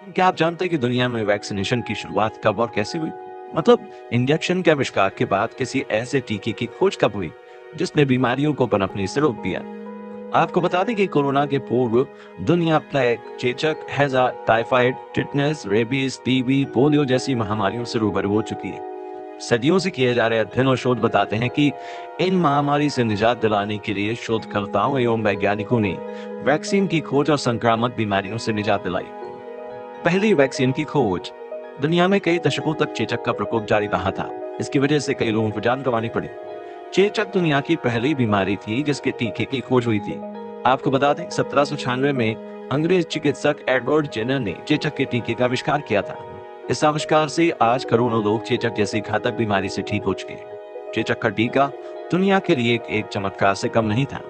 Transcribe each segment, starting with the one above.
क्या आप जानते हैं कि दुनिया में वैक्सीनेशन की शुरुआत कब और कैसे हुई? मतलब इंजेक्शन के आविष्कार के बाद किसी ऐसे टीके की खोज कब हुई जिसने बीमारियों को पनपने से रोक दिया? आपको बता दें कि कोरोना के पूर्व दुनिया प्लेग, चेचक, हैजा, typhoid, tetanus, rabies, TB, polio जैसी महामारियों से रूबरू हो चुकी है। सदियों से किए जा रहे अध्ययन और शोध बताते हैं कि इन महामारी से निजात दिलाने के लिए शोधकर्ताओं एवं वैज्ञानिकों ने वैक्सीन की खोज और संक्रामक बीमारियों से निजात दिलाई। पहली वैक्सीन की खोज। दुनिया में कई दशकों तक चेचक का प्रकोप जारी रहा था। इसकी वजह से कई लोगों को जान गंवानी पड़ी। चेचक दुनिया की पहली बीमारी थी जिसके टीके की खोज हुई थी। आपको बता दें 1796 में अंग्रेज चिकित्सक एडवर्ड जेनर ने चेचक के टीके का आविष्कार किया था। इस आविष्कार से आज करोड़ों लोग चेचक जैसी घातक बीमारी से ठीक हो चुके हैं। चेचक का टीका दुनिया के लिए एक चमत्कार से कम नहीं था।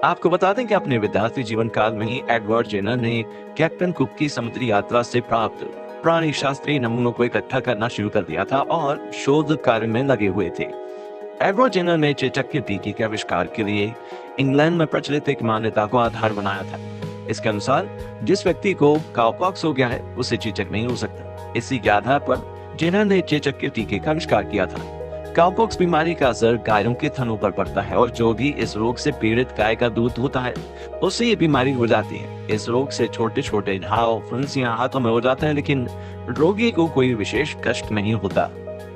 आपको बता दें कि अपने विद्यार्थी जीवन काल में ही एडवर्ड जेनर ने कैप्टन कुक की समुद्री यात्रा से प्राप्त प्राणी शास्त्रीय नमूनों को इकट्ठा करना शुरू कर दिया था और शोध कार्य में लगे हुए थे। एडवर्ड जेनर ने चेचक के टीके के आविष्कार के लिए इंग्लैंड में प्रचलित एक मान्यता को आधार बनाया था। इसके अनुसार जिस व्यक्ति को काउपॉक्स हो गया है उसे चेचक नहीं हो सकता। इसी के आधार पर जेनर ने चेचक के टीके का आविष्कार किया था। काउपॉक्स बीमारी का असर गायों के थनों पर पड़ता है और जो भी इस रोग से पीड़ित गाय का दूध होता है उससे ये बीमारी हो जाती है। इस रोग से छोटे छोटे घाव, फुंसियां हाथों में हो जाते हैं, लेकिन रोगी को कोई विशेष कष्ट नहीं होता।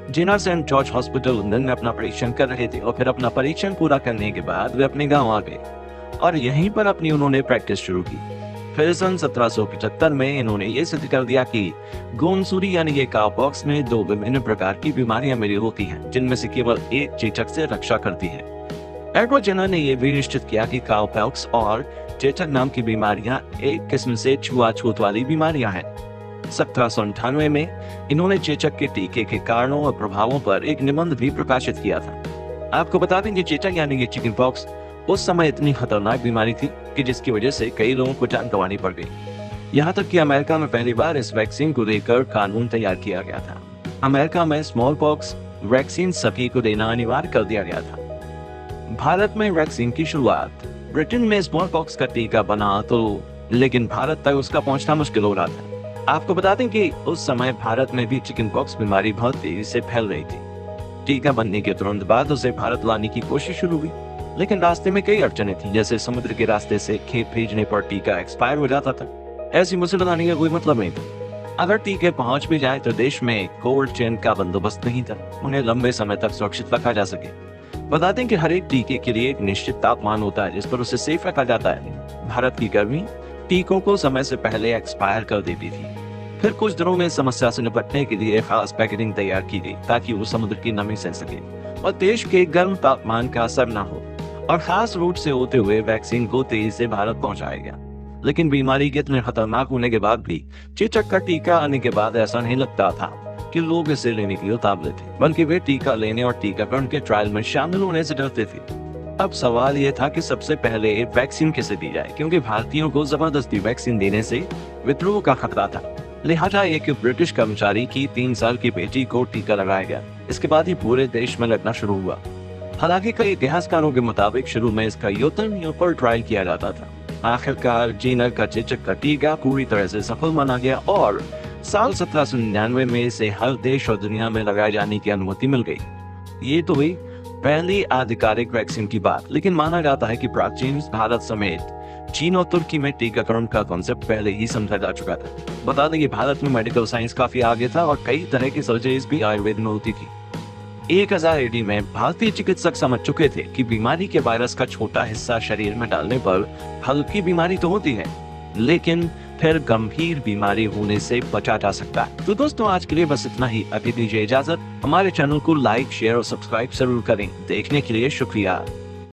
Jenner Saint George Hospital London में अपना परीक्षण कर रहे थे और फिर अपना परीक्षण पूरा करने के बाद वे अपने गांव आ गए और यहीं पर अपनी उन्होंने प्रैक्टिस शुरू की। फिर सन 1775 में इन्होंने ये सिद्ध कर दिया कि गोनसूरी यानी ये काउपॉक्स में दो विभिन्न प्रकार की बीमारियां मिली होती हैं, जिनमें से केवल एक चेचक से रक्षा करती है। एडवर्ड जेनर ने यह भी निश्चित किया कि काउपॉक्स और चेचक नाम की बीमारियां एक किस्म से छुआछूत वाली बीमारियां हैं। 1798 में इन्होंने चेचक के टीके के कारणों और प्रभावों पर एक निबंध भी प्रकाशित किया था। आपको बता दें कि चेचक यानी कि चिकन पॉक्स उस समय इतनी खतरनाक बीमारी थी कि जिसकी वजह से कई लोगों को जान गंवानी पड़ गई। यहाँ तक कि अमेरिका में पहली बार इस वैक्सीन को लेकर कानून तैयार किया गया था। अमेरिका में स्मॉल पॉक्स वैक्सीन सभी को देना अनिवार्य कर दिया गया था। भारत में वैक्सीन की शुरुआत। ब्रिटेन में स्मॉल पॉक्स का टीका बना लेकिन भारत तक उसका पहुंचना मुश्किल हो रहा था। आपको बता दें कि उस समय भारत में भी चिकन पॉक्स बीमारी बहुत तेजी से फैल रही थी। टीका बनने के तुरंत बाद उसे भारत लाने की कोशिश शुरू हुई, लेकिन रास्ते में कई अड़चनें थी, जैसे समुद्र के रास्ते से खेप भेजने पर टीका एक्सपायर हो जाता था। ऐसी मुसीबत आने का कोई मतलब नहीं था। अगर टीके पहुंच भी जाए तो देश में कोल्ड चेन का बंदोबस्त नहीं था, उन्हें लंबे समय तक सुरक्षित रखा जा सके। बता दें कि हर एक टीके के लिए एक निश्चित तापमान होता है जिस पर उसे सेफ रखा जाता है। भारत की गर्मी टीकों को समय से पहले एक्सपायर कर देती थी। फिर कुछ दिनों में समस्या से निपटने के लिए खास पैकेजिंग तैयार की गई ताकि वो समुद्र की नमी सह सके और देश के गर्म तापमान का असर न हो, और खास रूट से होते हुए वैक्सीन को तेजी से भारत पहुंचाया गया। लेकिन बीमारी के इतने खतरनाक होने के बाद भी चेचक का टीका आने के बाद ऐसा नहीं लगता था कि लोग इसे लेने के लिए उतावले थे, बल्कि वे टीका लेने और टीकाकरण के ट्रायल में शामिल होने से डरते थे। अब सवाल यह था कि सबसे पहले वैक्सीन किसे दी जाए, क्योंकि भारतीयों को जबरदस्ती वैक्सीन देने से विद्रोह का खतरा था। लिहाजा एक ब्रिटिश कर्मचारी की 3 साल की बेटी को टीका लगाया गया। इसके बाद ही पूरे देश में लगना शुरू हुआ। हालांकि कई इतिहासकारों के मुताबिक शुरू में इसका यूरोपियन पर ट्रायल किया जाता था। आखिरकार जेनर का चेचक का टीका पूरी तरह से सफल माना गया और साल 1799 में इसे हर देश और दुनिया में लगाए जाने की अनुमति मिल गई। ये तो हुई पहली आधिकारिक वैक्सीन की बात, लेकिन माना जाता है कि प्राचीन भारत समेत चीन और तुर्की में टीकाकरण का कॉन्सेप्ट पहले ही समझा जा चुका था। बता दें कि भारत में मेडिकल साइंस काफी आगे था और कई तरह की सर्जरीज भी आयुर्वेद में होती थी। 1000 AD में भारतीय चिकित्सक समझ चुके थे कि बीमारी के वायरस का छोटा हिस्सा शरीर में डालने पर हल्की बीमारी तो होती है, लेकिन फिर गंभीर बीमारी होने से बचा जा सकता है। तो दोस्तों आज के लिए बस इतना ही। अभी दीजिए इजाजत। हमारे चैनल को लाइक, शेयर और सब्सक्राइब जरूर करें। देखने के लिए शुक्रिया।